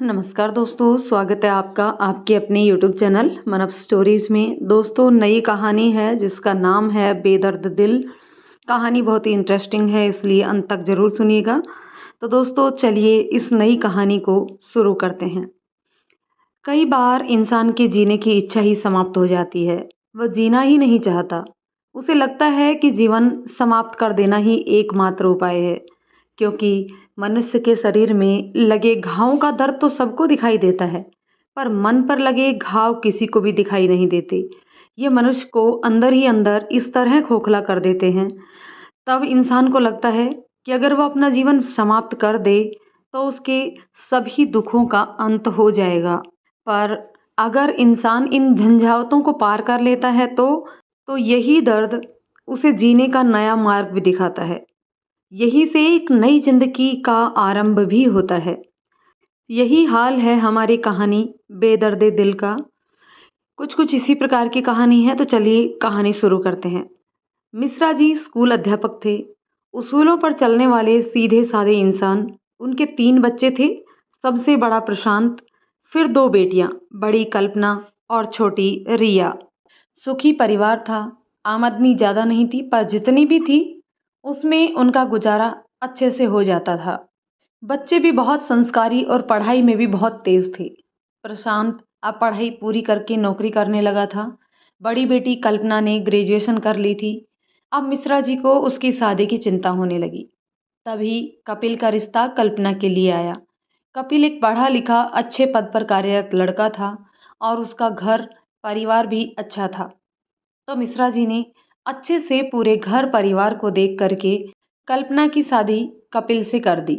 नमस्कार दोस्तों, स्वागत है आपका आपके अपने यूट्यूब चैनल मन ऑफ स्टोरीज़ में। दोस्तों, नई कहानी है जिसका नाम है बेदर्द दिल। कहानी बहुत ही इंटरेस्टिंग है, इसलिए अंत तक ज़रूर सुनिएगा। तो दोस्तों, चलिए इस नई कहानी को शुरू करते हैं। कई बार इंसान के जीने की इच्छा ही समाप्त हो जाती है। वह जीना ही नहीं चाहता। उसे लगता है कि जीवन समाप्त कर देना ही एकमात्र उपाय है, क्योंकि मनुष्य के शरीर में लगे घावों का दर्द तो सबको दिखाई देता है, पर मन पर लगे घाव किसी को भी दिखाई नहीं देते। ये मनुष्य को अंदर ही अंदर इस तरह खोखला कर देते हैं। तब इंसान को लगता है कि अगर वह अपना जीवन समाप्त कर दे, तो उसके सभी दुखों का अंत हो जाएगा। पर अगर इंसान इन झंझावातों को पार कर लेता है तो यही दर्द उसे जीने का नया मार्ग भी दिखाता है। यही से एक नई ज़िंदगी का आरंभ भी होता है। यही हाल है हमारी कहानी बेदर्दे दिल का। कुछ-कुछ इसी प्रकार की कहानी है, तो चलिए कहानी शुरू करते हैं। मिश्रा जी स्कूल अध्यापक थे। उसूलों पर चलने वाले सीधे-साधे इंसान। उनके 3 बच्चे थे, सबसे बड़ा प्रशांत, फिर 2 बेटियां, बड़ी कल्पना और छोटी रिया। सुखी परिवार था। आमदनी ज़्यादा नहीं थी, पर जितनी भी थी उसमें उनका गुजारा अच्छे से हो जाता था। बच्चे भी बहुत संस्कारी और पढ़ाई में भी बहुत तेज थे। प्रशांत अब पढ़ाई पूरी करके नौकरी करने लगा था। बड़ी बेटी कल्पना ने ग्रेजुएशन कर ली थी। अब मिश्रा जी को उसकी शादी की चिंता होने लगी। तभी कपिल का रिश्ता कल्पना के लिए आया। कपिल एक पढ़ा लिखा अच्छे पद पर कार्यरत लड़का था और उसका घर परिवार भी अच्छा था। तो मिश्रा जी ने अच्छे से पूरे घर परिवार को देख करके कल्पना की शादी कपिल से कर दी।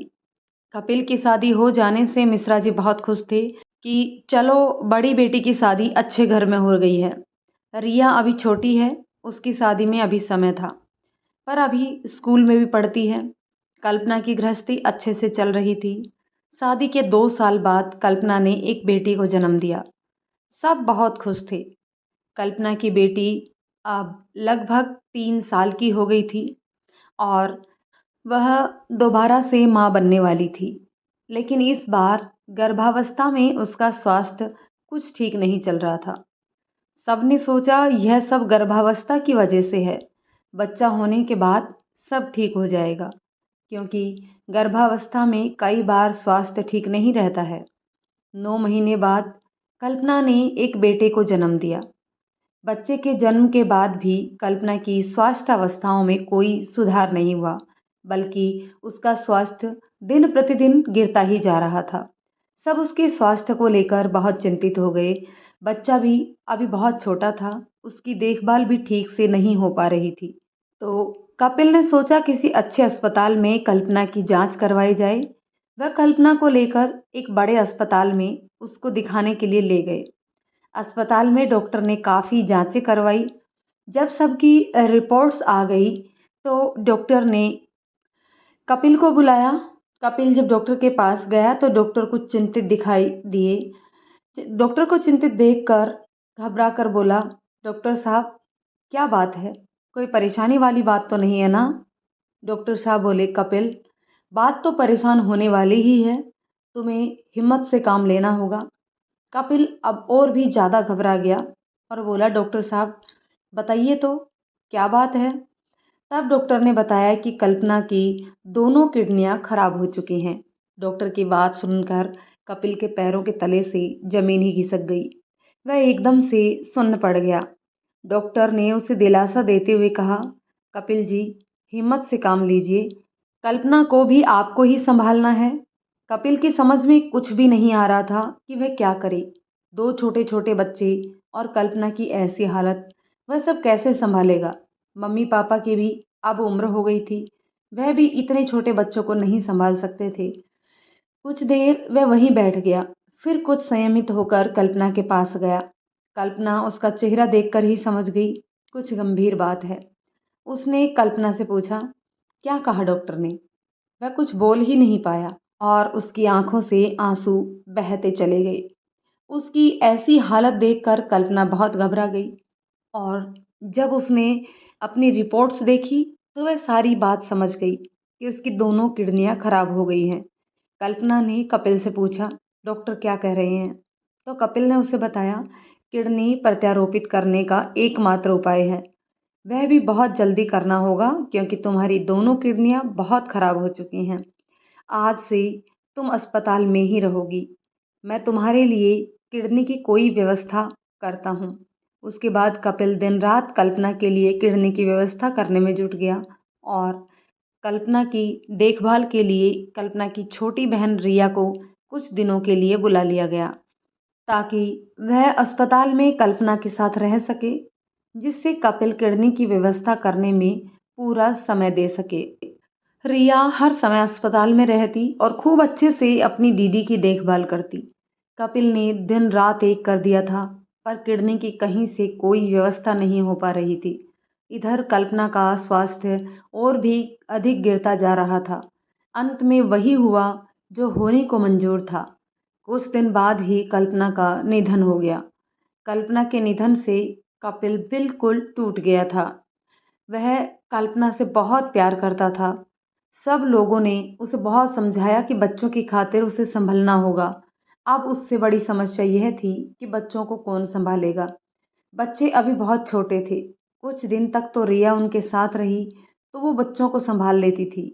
कपिल की शादी हो जाने से मिश्रा जी बहुत खुश थे कि चलो बड़ी बेटी की शादी अच्छे घर में हो गई है। रिया अभी छोटी है, उसकी शादी में अभी समय था, पर अभी स्कूल में भी पढ़ती है। कल्पना की गृहस्थी अच्छे से चल रही थी। शादी के 2 साल बाद कल्पना ने एक बेटी को जन्म दिया। सब बहुत खुश थे। कल्पना की बेटी अब लगभग 3 साल की हो गई थी और वह दोबारा से माँ बनने वाली थी। लेकिन इस बार गर्भावस्था में उसका स्वास्थ्य कुछ ठीक नहीं चल रहा था। सबने सोचा यह सब गर्भावस्था की वजह से है। बच्चा होने के बाद सब ठीक हो जाएगा, क्योंकि गर्भावस्था में कई बार स्वास्थ्य ठीक नहीं रहता है। 9 महीने बाद कल्पना ने एक बेटे को जन्म दिया। बच्चे के जन्म के बाद भी कल्पना की स्वास्थ्य अवस्थाओं में कोई सुधार नहीं हुआ, बल्कि उसका स्वास्थ्य दिन प्रतिदिन गिरता ही जा रहा था। सब उसके स्वास्थ्य को लेकर बहुत चिंतित हो गए। बच्चा भी अभी बहुत छोटा था, उसकी देखभाल भी ठीक से नहीं हो पा रही थी। तो कपिल ने सोचा किसी अच्छे अस्पताल में कल्पना की जांच करवाई जाए। वह कल्पना को लेकर एक बड़े अस्पताल में उसको दिखाने के लिए ले गए। अस्पताल में डॉक्टर ने काफ़ी जांचें करवाई। जब सबकी रिपोर्ट्स आ गई, तो डॉक्टर ने कपिल को बुलाया। कपिल जब डॉक्टर के पास गया तो डॉक्टर कुछ चिंतित दिखाई दिए। डॉक्टर को चिंतित देखकर घबरा कर बोला, डॉक्टर साहब, क्या बात है? कोई परेशानी वाली बात तो नहीं है ना? डॉक्टर साहब बोले, कपिल, बात तो परेशान होने वाली ही है। तुम्हें हिम्मत से काम लेना होगा। कपिल अब और भी ज़्यादा घबरा गया और बोला, डॉक्टर साहब, बताइए तो क्या बात है? तब डॉक्टर ने बताया कि कल्पना की दोनों किडनियां खराब हो चुकी हैं। डॉक्टर की बात सुनकर कपिल के पैरों के तले से जमीन ही खिसक गई। वह एकदम से सुन्न पड़ गया। डॉक्टर ने उसे दिलासा देते हुए कहा, कपिल जी, हिम्मत से काम लीजिए। कल्पना को भी आपको ही संभालना है। कपिल की समझ में कुछ भी नहीं आ रहा था कि वह क्या करे। 2 छोटे-छोटे बच्चे और कल्पना की ऐसी हालत, वह सब कैसे संभालेगा? मम्मी पापा की भी अब उम्र हो गई थी। वह भी इतने छोटे बच्चों को नहीं संभाल सकते थे। कुछ देर वह वहीं बैठ गया, फिर कुछ संयमित होकर कल्पना के पास गया। कल्पना उसका चेहरा देखकर ही समझ गई कुछ गंभीर बात है। उसने कल्पना से पूछा, क्या कहा डॉक्टर ने? वह कुछ बोल ही नहीं पाया और उसकी आंखों से आंसू बहते चले गए। उसकी ऐसी हालत देखकर कल्पना बहुत घबरा गई और जब उसने अपनी रिपोर्ट्स देखी तो वह सारी बात समझ गई कि उसकी दोनों किडनियां खराब हो गई हैं। कल्पना ने कपिल से पूछा, डॉक्टर क्या कह रहे हैं? तो कपिल ने उसे बताया, किडनी प्रत्यारोपित करने का एकमात्र उपाय है। वह भी बहुत जल्दी करना होगा क्योंकि तुम्हारी दोनों किडनियां बहुत खराब हो चुकी हैं। आज से तुम अस्पताल में ही रहोगी। मैं तुम्हारे लिए किडनी की कोई व्यवस्था करता हूँ। उसके बाद कपिल दिन रात कल्पना के लिए किडनी की व्यवस्था करने में जुट गया और कल्पना की देखभाल के लिए कल्पना की छोटी बहन रिया को कुछ दिनों के लिए बुला लिया गया ताकि वह अस्पताल में कल्पना के साथ रह सके, जिससे कपिल किडनी की व्यवस्था करने में पूरा समय दे सके। रिया हर समय अस्पताल में रहती और खूब अच्छे से अपनी दीदी की देखभाल करती। कपिल ने दिन रात एक कर दिया था, पर किडनी की कहीं से कोई व्यवस्था नहीं हो पा रही थी। इधर कल्पना का स्वास्थ्य और भी अधिक गिरता जा रहा था। अंत में वही हुआ जो होने को मंजूर था। कुछ दिन बाद ही कल्पना का निधन हो गया। कल्पना के निधन से कपिल बिल्कुल टूट गया था। वह कल्पना से बहुत प्यार करता था। सब लोगों ने उसे बहुत समझाया कि बच्चों की खातिर उसे संभलना होगा। अब उससे बड़ी समस्या यह थी कि बच्चों को कौन संभालेगा। बच्चे अभी बहुत छोटे थे। कुछ दिन तक तो रिया उनके साथ रही तो वो बच्चों को संभाल लेती थी,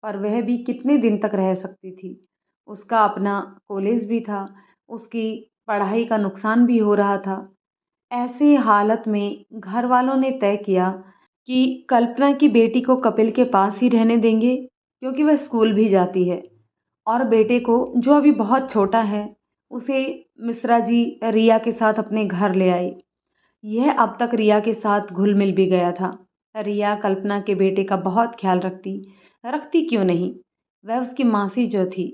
पर वह भी कितने दिन तक रह सकती थी। उसका अपना कॉलेज भी था, उसकी पढ़ाई का नुकसान भी हो रहा था। ऐसे हालत में घर वालों ने तय किया कि कल्पना की बेटी को कपिल के पास ही रहने देंगे क्योंकि वह स्कूल भी जाती है, और बेटे को जो अभी बहुत छोटा है उसे मिश्रा जी रिया के साथ अपने घर ले आए। यह अब तक रिया के साथ घुल मिल भी गया था। रिया कल्पना के बेटे का बहुत ख्याल रखती, रखती क्यों नहीं, वह उसकी मासी जो थी,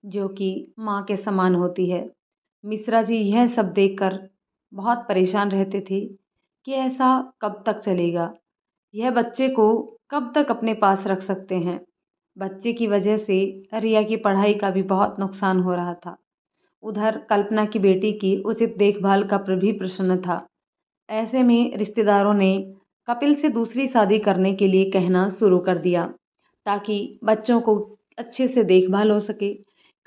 जो कि माँ के समान होती है। मिश्रा जी यह सब देखकर बहुत परेशान रहते थे कि ऐसा कब तक चलेगा, यह बच्चे को कब तक अपने पास रख सकते हैं। बच्चे की वजह से रिया की पढ़ाई का भी बहुत नुकसान हो रहा था। उधर कल्पना की बेटी की उचित देखभाल का भी प्रश्न था। ऐसे में रिश्तेदारों ने कपिल से दूसरी शादी करने के लिए कहना शुरू कर दिया ताकि बच्चों को अच्छे से देखभाल हो सके।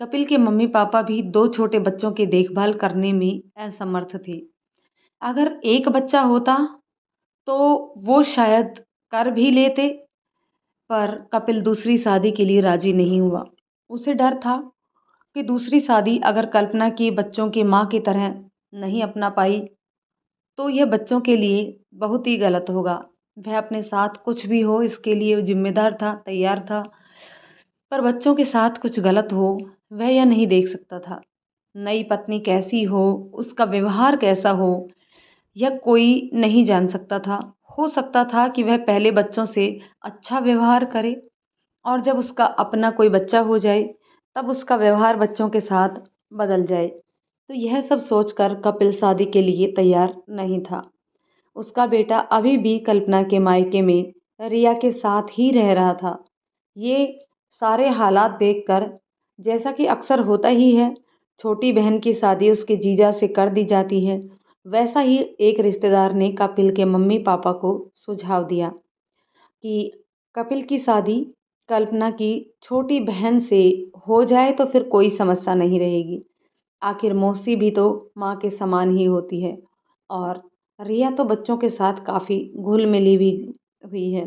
कपिल के मम्मी पापा भी दो छोटे बच्चों की देखभाल करने में असमर्थ थे। अगर एक बच्चा होता तो वो शायद कर भी लेते, पर कपिल दूसरी शादी के लिए राजी नहीं हुआ। उसे डर था कि दूसरी शादी अगर कल्पना की बच्चों की माँ की तरह नहीं अपना पाई तो यह बच्चों के लिए बहुत ही गलत होगा। वह अपने साथ कुछ भी हो इसके लिए जिम्मेदार था, तैयार था, पर बच्चों के साथ कुछ गलत हो वह यह नहीं देख सकता था। नई पत्नी कैसी हो, उसका व्यवहार कैसा हो, यह कोई नहीं जान सकता था। हो सकता था कि वह पहले बच्चों से अच्छा व्यवहार करे और जब उसका अपना कोई बच्चा हो जाए तब उसका व्यवहार बच्चों के साथ बदल जाए। तो यह सब सोचकर कपिल शादी के लिए तैयार नहीं था। उसका बेटा अभी भी कल्पना के मायके में रिया के साथ ही रह रहा था। ये सारे हालात देखकर, जैसा कि अक्सर होता ही है, छोटी बहन की शादी उसके जीजा से कर दी जाती है, वैसा ही एक रिश्तेदार ने कपिल के मम्मी पापा को सुझाव दिया कि कपिल की शादी कल्पना की छोटी बहन से हो जाए तो फिर कोई समस्या नहीं रहेगी। आखिर मौसी भी तो माँ के समान ही होती है और रिया तो बच्चों के साथ काफ़ी घुल मिली भी हुई है।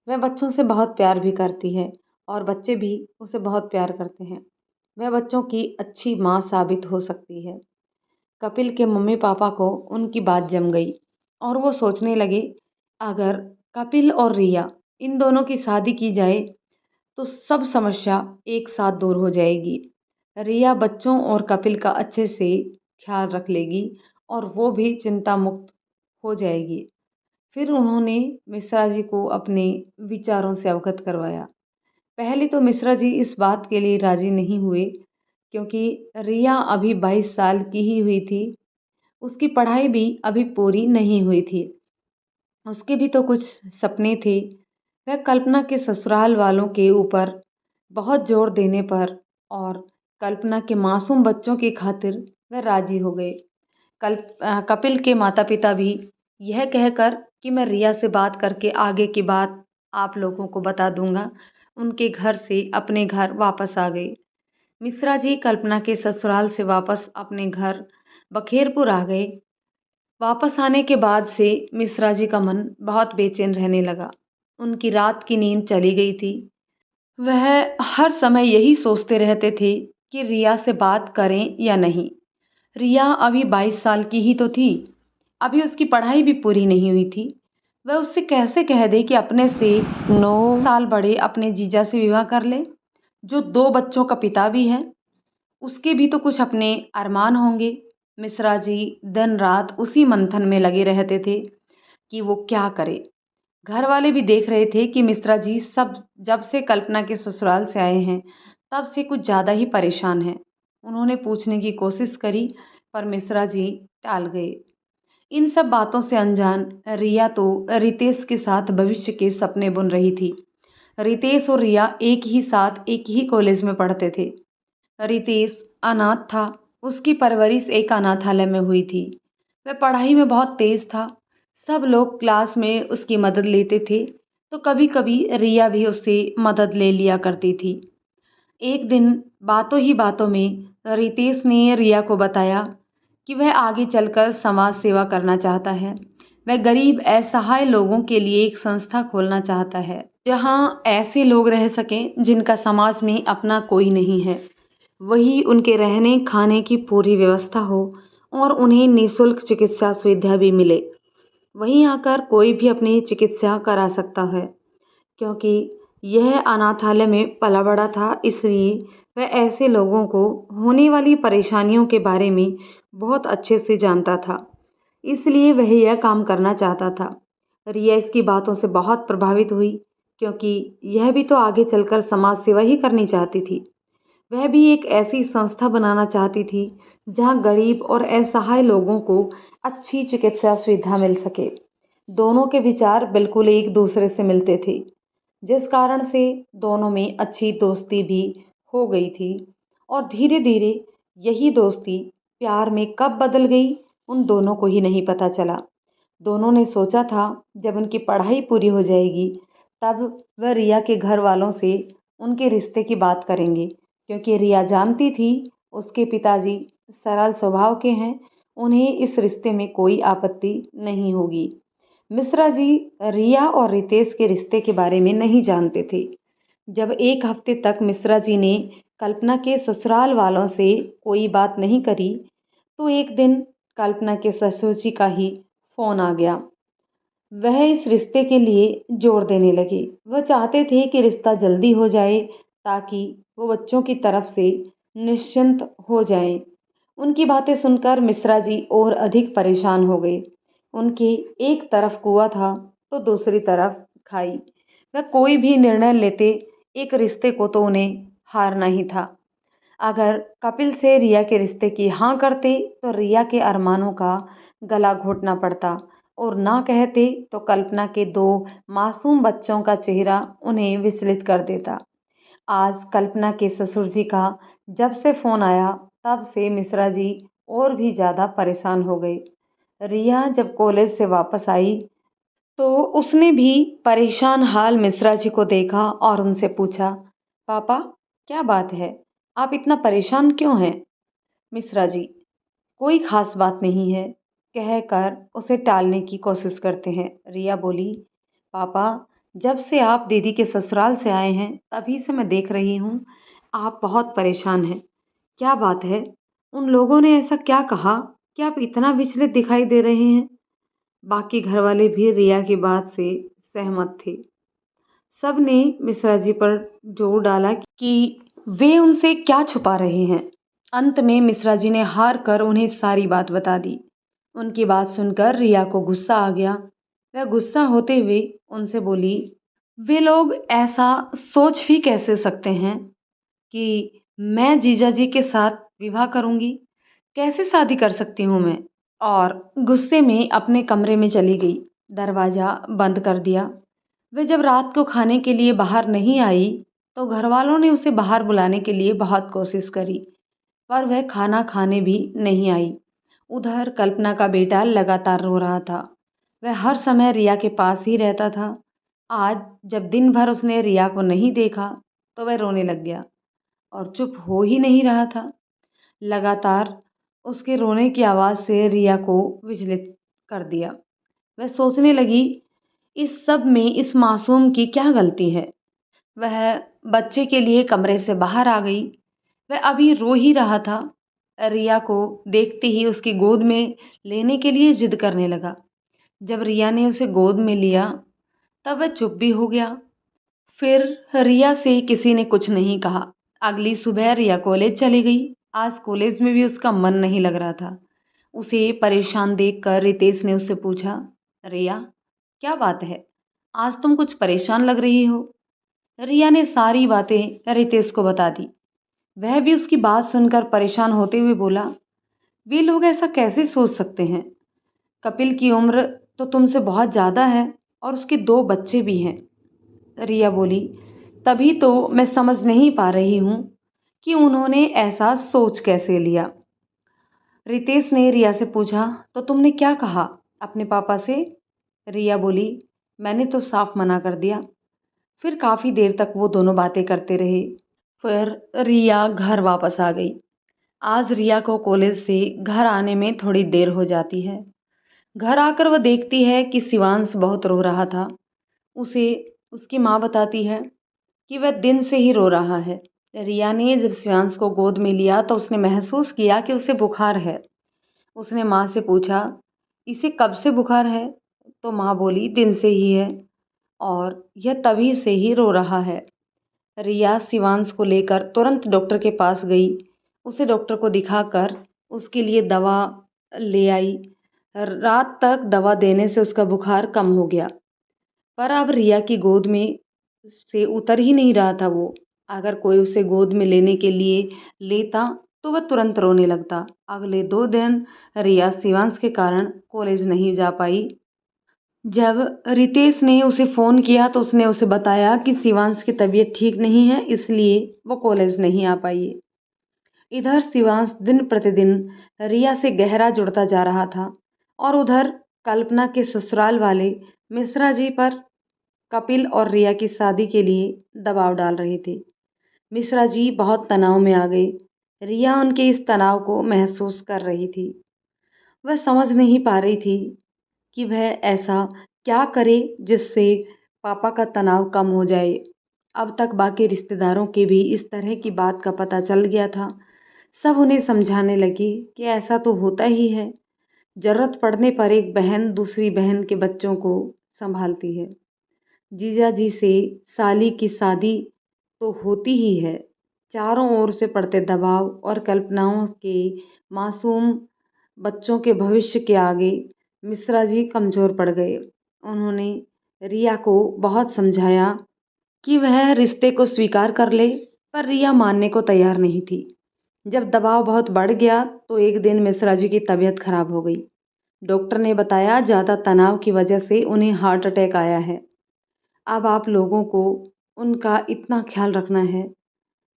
वह बच्चों से बहुत प्यार भी करती है और बच्चे भी उसे बहुत प्यार करते हैं। वह बच्चों की अच्छी माँ साबित हो सकती है। कपिल के मम्मी पापा को उनकी बात जम गई और वो सोचने लगे, अगर कपिल और रिया इन दोनों की शादी की जाए तो सब समस्या एक साथ दूर हो जाएगी। रिया बच्चों और कपिल का अच्छे से ख्याल रख लेगी और वो भी चिंता मुक्त हो जाएगी। फिर उन्होंने मिश्रा जी को अपने विचारों से अवगत करवाया। पहले तो मिश्रा जी इस बात के लिए राजी नहीं हुए क्योंकि रिया अभी 22 साल की ही हुई थी। उसकी पढ़ाई भी अभी पूरी नहीं हुई थी। उसके भी तो कुछ सपने थे। वह कल्पना के ससुराल वालों के ऊपर बहुत जोर देने पर और कल्पना के मासूम बच्चों की खातिर वह राजी हो गए। कपिल के माता पिता भी यह कहकर कि मैं रिया से बात करके आगे की बात आप लोगों को बता दूंगा, उनके घर से अपने घर वापस आ गए। मिश्रा जी कल्पना के ससुराल से वापस अपने घर बखेरपुर आ गए। वापस आने के बाद से मिश्रा जी का मन बहुत बेचैन रहने लगा। उनकी रात की नींद चली गई थी। वह हर समय यही सोचते रहते थे कि रिया से बात करें या नहीं। रिया अभी 22 साल की ही तो थी। अभी उसकी पढ़ाई भी पूरी नहीं हुई थी। वह उससे कैसे कह दे कि अपने से 9 साल बड़े अपने जीजा से विवाह कर ले, जो 2 बच्चों का पिता भी है। उसके भी तो कुछ अपने अरमान होंगे। मिश्रा जी दिन रात उसी मंथन में लगे रहते थे कि वो क्या करे। घर वाले भी देख रहे थे कि मिश्रा जी सब जब से कल्पना के ससुराल से आए हैं तब से कुछ ज़्यादा ही परेशान हैं। उन्होंने पूछने की कोशिश करी पर मिश्रा जी टाल गए। इन सब बातों से अनजान रिया तो रितेश के साथ भविष्य के सपने बुन रही थी। रितेश और रिया एक ही साथ एक ही कॉलेज में पढ़ते थे। रितेश अनाथ था। उसकी परवरिश एक अनाथालय में हुई थी। वह पढ़ाई में बहुत तेज था। सब लोग क्लास में उसकी मदद लेते थे तो कभी कभी रिया भी उससे मदद ले लिया करती थी। एक दिन बातों ही बातों में रितेश ने रिया को बताया कि वह आगे चलकर समाज सेवा करना चाहता है। वह गरीब असहाय लोगों के लिए एक संस्था खोलना चाहता है जहां ऐसे लोग रह सकें जिनका समाज में अपना कोई नहीं है। वही उनके रहने खाने की पूरी व्यवस्था हो और उन्हें निःशुल्क चिकित्सा सुविधा भी मिले। वहीं आकर कोई भी अपनी चिकित्सा करा सकता है। क्योंकि यह अनाथालय में पला बड़ा था, इसलिए वह ऐसे लोगों को होने वाली परेशानियों के बारे में बहुत अच्छे से जानता था। इसलिए वह यह काम करना चाहता था। रिया इसकी बातों से बहुत प्रभावित हुई क्योंकि यह भी तो आगे चलकर समाज सेवा ही करनी चाहती थी। वह भी एक ऐसी संस्था बनाना चाहती थी जहां गरीब और असहाय लोगों को अच्छी चिकित्सा सुविधा मिल सके। दोनों के विचार बिल्कुल एक दूसरे से मिलते थे, जिस कारण से दोनों में अच्छी दोस्ती भी हो गई थी। और धीरे धीरे यही दोस्ती प्यार में कब बदल गई उन दोनों को ही नहीं पता चला। दोनों ने सोचा था जब उनकी पढ़ाई पूरी हो जाएगी तब वह रिया के घर वालों से उनके रिश्ते की बात करेंगे, क्योंकि रिया जानती थी उसके पिताजी सरल स्वभाव के हैं। उन्हें इस रिश्ते में कोई आपत्ति नहीं होगी। मिश्रा जी रिया और रितेश के रिश्ते के बारे में नहीं जानते थे। जब एक हफ्ते तक मिश्रा जी ने कल्पना के ससुराल वालों से कोई बात नहीं करी तो एक दिन कल्पना के ससुर जी का ही फोन आ गया। वह इस रिश्ते के लिए जोर देने लगे। वह चाहते थे कि रिश्ता जल्दी हो जाए ताकि वो बच्चों की तरफ से निश्चिंत हो जाएं। उनकी बातें सुनकर मिश्रा जी और अधिक परेशान हो गए। उनके एक तरफ कुआं था तो दूसरी तरफ खाई। वह कोई भी निर्णय लेते एक रिश्ते को तो उन्हें हारना ही था। अगर कपिल से रिया के रिश्ते की हाँ करते तो रिया के अरमानों का गला घोटना पड़ता और ना कहते तो कल्पना के 2 मासूम बच्चों का चेहरा उन्हें विचलित कर देता। आज कल्पना के ससुर जी का जब से फोन आया तब से मिश्रा जी और भी ज़्यादा परेशान हो गए। रिया जब कॉलेज से वापस आई तो उसने भी परेशान हाल मिश्रा जी को देखा और उनसे पूछा, पापा क्या बात है, आप इतना परेशान क्यों हैं? मिश्रा जी, कोई खास बात नहीं है, कहकर उसे टालने की कोशिश करते हैं। रिया बोली, पापा जब से आप दीदी के ससुराल से आए हैं तभी से मैं देख रही हूँ आप बहुत परेशान हैं। क्या बात है? उन लोगों ने ऐसा क्या कहा कि आप इतना विचलित दिखाई दे रहे हैं? बाकी घर वाले भी रिया की बात से सहमत थे। सब ने मिश्रा जी पर जोर डाला कि वे उनसे क्या छुपा रहे हैं। अंत में मिश्रा जी ने हार कर उन्हें सारी बात बता दी। उनकी बात सुनकर रिया को गुस्सा आ गया। वह गुस्सा होते हुए उनसे बोली, वे लोग ऐसा सोच भी कैसे सकते हैं कि मैं जीजा जी के साथ विवाह करूंगी? कैसे शादी कर सकती हूँ मैं? और गुस्से में अपने कमरे में चली गई। दरवाज़ा बंद कर दिया। वह जब रात को खाने के लिए बाहर नहीं आई तो घर वालों ने उसे बाहर बुलाने के लिए बहुत कोशिश करी, पर वह खाना खाने भी नहीं आई। उधर कल्पना का बेटा लगातार रो रहा था। वह हर समय रिया के पास ही रहता था। आज जब दिन भर उसने रिया को नहीं देखा तो वह रोने लग गया और चुप हो ही नहीं रहा था। लगातार उसके रोने की आवाज़ से रिया को विचलित कर दिया। वह सोचने लगी, इस सब में इस मासूम की क्या गलती है? वह बच्चे के लिए कमरे से बाहर आ गई। वह अभी रो ही रहा था। रिया को देखते ही उसकी गोद में लेने के लिए जिद करने लगा। जब रिया ने उसे गोद में लिया, तब वह चुप भी हो गया। फिर रिया से किसी ने कुछ नहीं कहा। अगली सुबह रिया कॉलेज चली गई। आज कॉलेज में भी उसका मन नहीं लग रहा था। उसे परेशान देखकर रितेश ने उससे पूछा, रिया, क्या बात है? आज तुम कुछ परेशान लग रही हो। रिया ने सारी बातें रितेश को बता दी। वह भी उसकी बात सुनकर परेशान होते हुए बोला, वे लोग ऐसा कैसे सोच सकते हैं? कपिल की उम्र तो तुमसे बहुत ज़्यादा है और उसके 2 बच्चे भी हैं। रिया बोली, तभी तो मैं समझ नहीं पा रही हूँ कि उन्होंने ऐसा सोच कैसे लिया। रितेश ने रिया से पूछा, तो तुमने क्या कहा अपने पापा से? रिया बोली, मैंने तो साफ मना कर दिया। फिर काफ़ी देर तक वो दोनों बातें करते रहे। फिर रिया घर वापस आ गई। आज रिया को कॉलेज से घर आने में थोड़ी देर हो जाती है। घर आकर वह देखती है कि शिवांश बहुत रो रहा था। उसे उसकी माँ बताती है कि वह दिन से ही रो रहा है। रिया ने जब शिवांश को गोद में लिया तो उसने महसूस किया कि उसे बुखार है। उसने माँ से पूछा, इसे कब से बुखार है? तो माँ बोली, दिन से ही है और यह तभी से ही रो रहा है। रिया शिवांश को लेकर तुरंत डॉक्टर के पास गई। उसे डॉक्टर को दिखाकर उसके लिए दवा ले आई। रात तक दवा देने से उसका बुखार कम हो गया, पर अब रिया की गोद में से उतर ही नहीं रहा था वो। अगर कोई उसे गोद में लेने के लिए लेता तो वह तुरंत रोने लगता। अगले 2 दिन रिया शिवांश के कारण कॉलेज नहीं जा पाई। जब रितेश ने उसे फ़ोन किया तो उसने उसे बताया कि शिवांश की तबीयत ठीक नहीं है, इसलिए वो कॉलेज नहीं आ पाई है। इधर शिवांश दिन प्रतिदिन रिया से गहरा जुड़ता जा रहा था और उधर कल्पना के ससुराल वाले मिश्रा जी पर कपिल और रिया की शादी के लिए दबाव डाल रहे थे। मिश्रा जी बहुत तनाव में आ गए। रिया उनके इस तनाव को महसूस कर रही थी। वह समझ नहीं पा रही थी कि वह ऐसा क्या करे जिससे पापा का तनाव कम हो जाए। अब तक बाकी रिश्तेदारों के भी इस तरह की बात का पता चल गया था। सब उन्हें समझाने लगे कि ऐसा तो होता ही है। ज़रूरत पड़ने पर एक बहन दूसरी बहन के बच्चों को संभालती है। जीजा जी से साली की शादी तो होती ही है। चारों ओर से पड़ते दबाव और कल्पनाओं के मासूम बच्चों के भविष्य के आगे मिश्रा जी कमज़ोर पड़ गए। उन्होंने रिया को बहुत समझाया कि वह रिश्ते को स्वीकार कर ले, पर रिया मानने को तैयार नहीं थी। जब दबाव बहुत बढ़ गया तो एक दिन मिश्रा जी की तबीयत खराब हो गई। डॉक्टर ने बताया ज़्यादा तनाव की वजह से उन्हें हार्ट अटैक आया है। अब आप लोगों को उनका इतना ख्याल रखना है।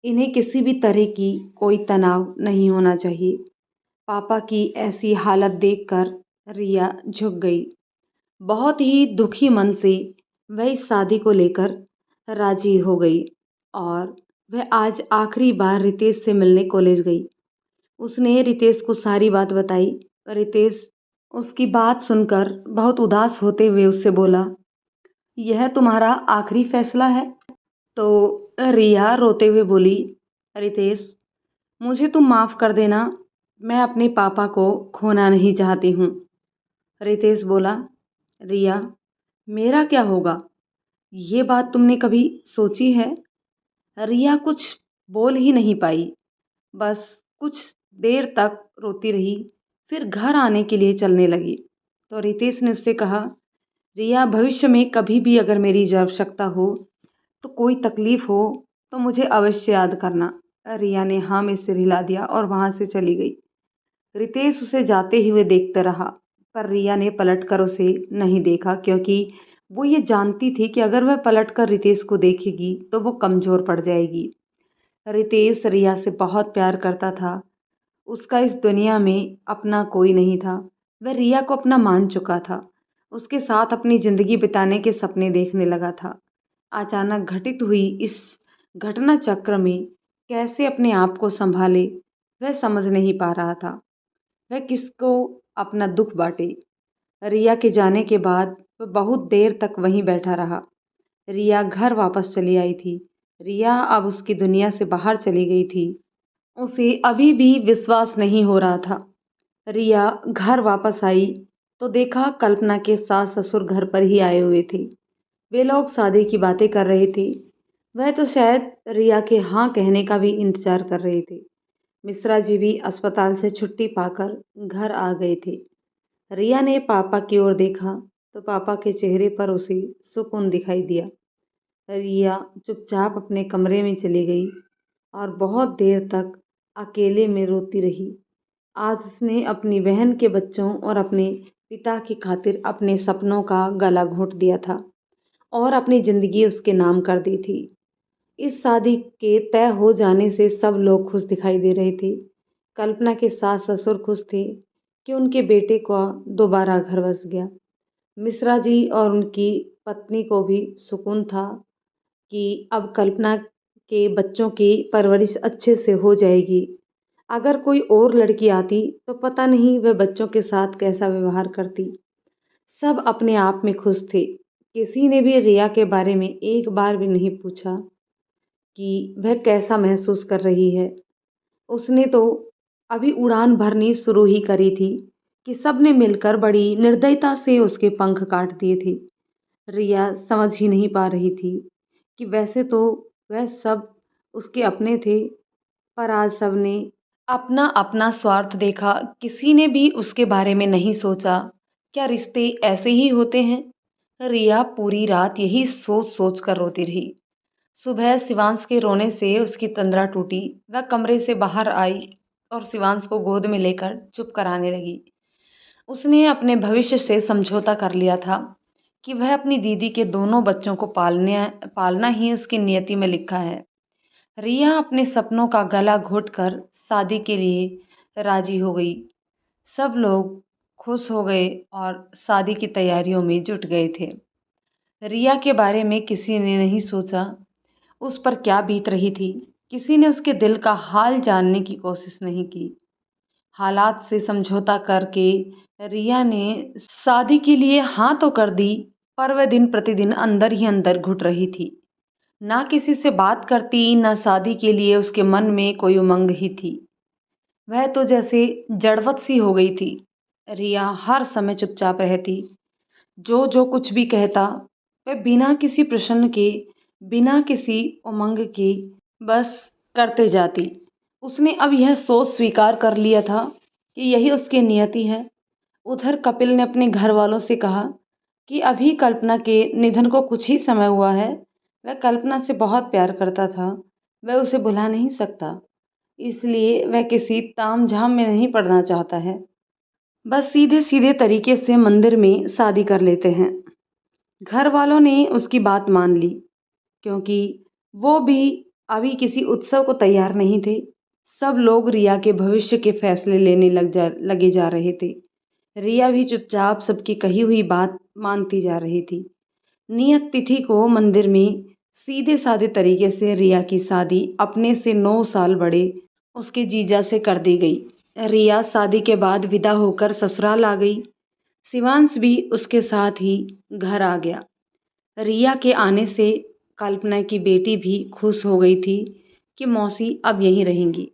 इन्हें किसी भी तरह की कोई तनाव नहीं होना चाहिए। पापा की ऐसी हालत देखकर रिया झुक गई। बहुत ही दुखी मन से वह इस शादी को लेकर राजी हो गई और वह आज आखिरी बार रितेश से मिलने कॉलेज गई। उसने रितेश को सारी बात बताई। रितेश उसकी बात सुनकर बहुत उदास होते हुए उससे बोला, यह तुम्हारा आखिरी फैसला है? तो रिया रोते हुए बोली, रितेश, मुझे तुम माफ़ कर देना। मैं अपने पापा को खोना नहीं चाहती हूँ। रितेश बोला, रिया, मेरा क्या होगा? ये बात तुमने कभी सोची है? रिया कुछ बोल ही नहीं पाई। बस कुछ देर तक रोती रही, फिर घर आने के लिए चलने लगी। तो रितेश ने उससे कहा, रिया, भविष्य में कभी भी अगर मेरी आवश्यकता हो तो कोई तकलीफ़ हो तो मुझे अवश्य याद करना। रिया ने हाँ में सिर हिला दिया और वहाँ से चली गई। रितेश उसे जाते हुए देखता रहा, पर रिया ने पलटकर उसे नहीं देखा, क्योंकि वो ये जानती थी कि अगर वह पलटकर रितेश को देखेगी तो वो कमज़ोर पड़ जाएगी। रितेश रिया से बहुत प्यार करता था। उसका इस दुनिया में अपना कोई नहीं था। वह रिया को अपना मान चुका था। उसके साथ अपनी ज़िंदगी बिताने के सपने देखने लगा था। अचानक घटित हुई इस घटना चक्र में कैसे अपने आप को सँभाले, वह समझ नहीं पा रहा था। वह किसको अपना दुःख बाँटे। रिया के जाने के बाद वह बहुत देर तक वहीं बैठा रहा। रिया घर वापस चली आई थी। रिया अब उसकी दुनिया से बाहर चली गई थी। उसे अभी भी विश्वास नहीं हो रहा था। रिया घर वापस आई तो देखा कल्पना के सास-ससुर घर पर ही आए हुए थे। वे लोग शादी की बातें कर रहे थे। वह तो शायद रिया के हाँ कहने का भी इंतज़ार कर रहे थे। मिश्रा जी भी अस्पताल से छुट्टी पाकर घर आ गए थे। रिया ने पापा की ओर देखा तो पापा के चेहरे पर उसे सुकून दिखाई दिया। रिया चुपचाप अपने कमरे में चली गई और बहुत देर तक अकेले में रोती रही। आज उसने अपनी बहन के बच्चों और अपने पिता की खातिर अपने सपनों का गला घोंट दिया था और अपनी ज़िंदगी उसके नाम कर दी थी। इस शादी के तय हो जाने से सब लोग खुश दिखाई दे रहे थे। कल्पना के सास-ससुर खुश थे कि उनके बेटे का दोबारा घर बस गया। मिश्रा जी और उनकी पत्नी को भी सुकून था कि अब कल्पना के बच्चों की परवरिश अच्छे से हो जाएगी। अगर कोई और लड़की आती तो पता नहीं वह बच्चों के साथ कैसा व्यवहार करती। सब अपने आप में खुश थे। किसी ने भी रिया के बारे में एक बार भी नहीं पूछा कि वह कैसा महसूस कर रही है। उसने तो अभी उड़ान भरनी शुरू ही करी थी कि सबने मिलकर बड़ी निर्दयता से उसके पंख काट दिए थे। रिया समझ ही नहीं पा रही थी कि वैसे तो वह सब उसके अपने थे, पर आज सबने अपना अपना स्वार्थ देखा। किसी ने भी उसके बारे में नहीं सोचा। क्या रिश्ते ऐसे ही होते हैं? रिया पूरी रात यही सोच सोच कर रोती रही। सुबह शिवांश के रोने से उसकी तंद्रा टूटी। वह कमरे से बाहर आई और शिवांश को गोद में लेकर चुप कराने लगी। उसने अपने भविष्य से समझौता कर लिया था कि वह अपनी दीदी के दोनों बच्चों को पालना ही उसकी नियति में लिखा है। रिया अपने सपनों का गला घोंटकर शादी के लिए राजी हो गई। सब लोग खुश हो गए और शादी की तैयारियों में जुट गए थे। रिया के बारे में किसी ने नहीं सोचा उस पर क्या बीत रही थी। किसी ने उसके दिल का हाल जानने की कोशिश नहीं की। हालात से समझौता करके रिया ने शादी के लिए हाँ तो कर दी, पर वह दिन प्रतिदिन अंदर ही अंदर घुट रही थी। ना किसी से बात करती, ना शादी के लिए उसके मन में कोई उमंग ही थी। वह तो जैसे जड़वत सी हो गई थी। रिया हर समय चुपचाप रहती। जो जो कुछ भी कहता वह बिना किसी प्रश्न के, बिना किसी उमंग के बस करते जाती। उसने अब यह सोच स्वीकार कर लिया था कि यही उसकी नियति है। उधर कपिल ने अपने घर वालों से कहा कि अभी कल्पना के निधन को कुछ ही समय हुआ है। वह कल्पना से बहुत प्यार करता था। वह उसे भुला नहीं सकता। इसलिए वह किसी तामझाम में नहीं पड़ना चाहता है। बस सीधे सीधे तरीके से मंदिर में शादी कर लेते हैं। घर वालों ने उसकी बात मान ली क्योंकि वो भी अभी किसी उत्सव को तैयार नहीं थे। सब लोग रिया के भविष्य के फैसले लेने लगे जा रहे थे। रिया भी चुपचाप सबकी कही हुई बात मानती जा रही थी। नियत तिथि को मंदिर में सीधे साधे तरीके से रिया की शादी अपने से 9 साल बड़े उसके जीजा से कर दी गई। रिया शादी के बाद विदा होकर ससुराल आ गई। शिवांश भी उसके साथ ही घर आ गया। रिया के आने से कल्पना की बेटी भी खुश हो गई थी कि मौसी अब यहीं रहेंगी।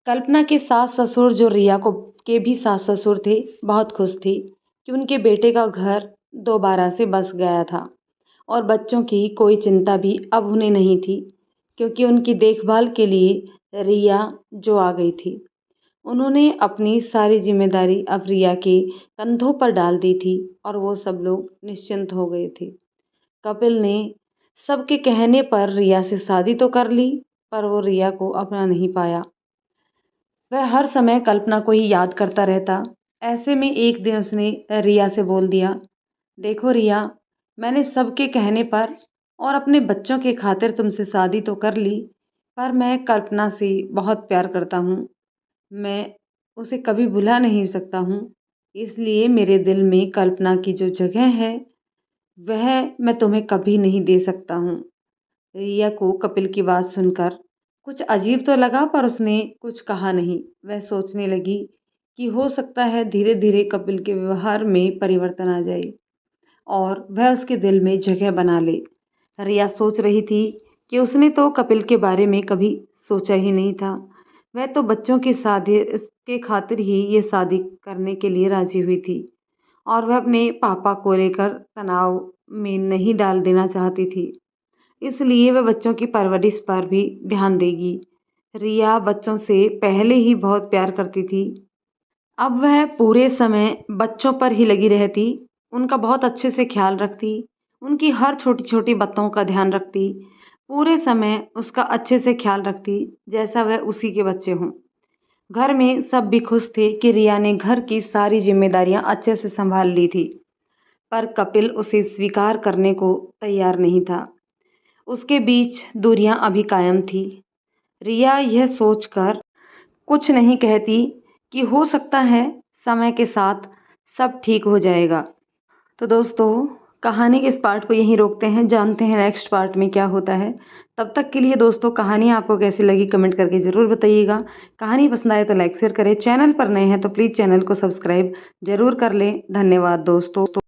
कल्पना के सास ससुर जो रिया को के भी सास ससुर थे, बहुत खुश थे कि उनके बेटे का घर दोबारा से बस गया था और बच्चों की कोई चिंता भी अब उन्हें नहीं थी क्योंकि उनकी देखभाल के लिए रिया जो आ गई थी। उन्होंने अपनी सारी जिम्मेदारी अब रिया के कंधों पर डाल दी थी और वो सब लोग निश्चिंत हो गए थे। कपिल ने सबके कहने पर रिया से शादी तो कर ली, पर वो रिया को अपना नहीं पाया। वह हर समय कल्पना को ही याद करता रहता। ऐसे में एक दिन उसने रिया से बोल दिया, देखो रिया, मैंने सबके कहने पर और अपने बच्चों के खातिर तुमसे शादी तो कर ली, पर मैं कल्पना से बहुत प्यार करता हूँ। मैं उसे कभी भुला नहीं सकता हूँ। इसलिए मेरे दिल में कल्पना की जो जगह है वह मैं तुम्हें कभी नहीं दे सकता हूँ। रिया को कपिल की बात सुनकर कुछ अजीब तो लगा पर उसने कुछ कहा नहीं। वह सोचने लगी कि हो सकता है धीरे-धीरे कपिल के व्यवहार में परिवर्तन आ जाए और वह उसके दिल में जगह बना ले। रिया सोच रही थी कि उसने तो कपिल के बारे में कभी सोचा ही नहीं था। वह तो बच्चों की शादी के खातिर ही ये शादी करने के लिए राजी हुई थी और वह अपने पापा को लेकर तनाव में नहीं डाल देना चाहती थी। इसलिए वह बच्चों की परवरिश पर भी ध्यान देगी। रिया बच्चों से पहले ही बहुत प्यार करती थी। अब वह पूरे समय बच्चों पर ही लगी रहती, उनका बहुत अच्छे से ख़्याल रखती, उनकी हर छोटी-छोटी बातों का ध्यान रखती, पूरे समय उसका अच्छे से ख़्याल रखती, जैसा वह उसी के बच्चे हों। घर में सब भी खुश थे कि रिया ने घर की सारी ज़िम्मेदारियाँ अच्छे से सँभाल ली थी, पर कपिल उसे स्वीकार करने को तैयार नहीं था। उसके बीच दूरियां अभी कायम थी। रिया यह सोचकर कुछ नहीं कहती कि हो सकता है समय के साथ सब ठीक हो जाएगा। तो दोस्तों, कहानी के इस पार्ट को यहीं रोकते हैं, जानते हैं नेक्स्ट पार्ट में क्या होता है। तब तक के लिए दोस्तों, कहानी आपको कैसी लगी कमेंट करके ज़रूर बताइएगा। कहानी पसंद आए तो लाइक शेयर करें, चैनल पर नए हैं तो प्लीज़ चैनल को सब्सक्राइब ज़रूर कर लें। धन्यवाद दोस्तों।